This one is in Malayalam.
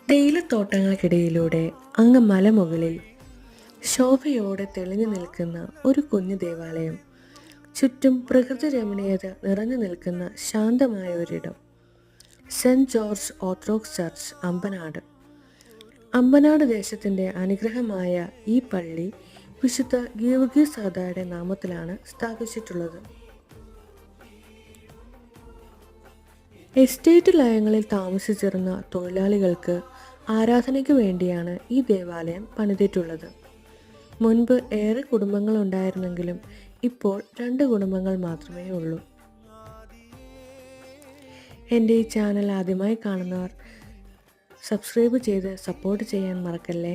തേയിലത്തോട്ടങ്ങൾക്കിടയിലൂടെ അങ്ങ് മലമുകളിൽ ശോഭയോടെ തെളിഞ്ഞു നിൽക്കുന്ന ഒരു കുഞ്ഞു ദേവാലയം. ചുറ്റും പ്രകൃതി രമണീയത നിറഞ്ഞു നിൽക്കുന്ന ശാന്തമായ ഒരിടം. Saint George orthodox church, Ambanad. Ambanad ദേശത്തിൻ്റെ അനുഗ്രഹമായ ഈ പള്ളി വിശുദ്ധ ഗീവർഗീസ് സഹോദരന്റെ നാമത്തിലാണ് സ്ഥാപിച്ചിട്ടുള്ളത്. എസ്റ്റേറ്റ് ലയങ്ങളിൽ താമസിച്ചിരുന്ന തൊഴിലാളികൾക്ക് ആരാധനയ്ക്ക് വേണ്ടിയാണ് ഈ ദേവാലയം പണിതിട്ടുള്ളത്. മുൻപ് ഏറെ കുടുംബങ്ങൾ ഉണ്ടായിരുന്നെങ്കിലും ഇപ്പോൾ 2 കുടുംബങ്ങൾ മാത്രമേ ഉള്ളൂ. എൻ്റെ ഈ ചാനൽ ആദ്യമായി കാണുന്നവർ സബ്സ്ക്രൈബ് ചെയ്ത് സപ്പോർട്ട് ചെയ്യാൻ മറക്കല്ലേ.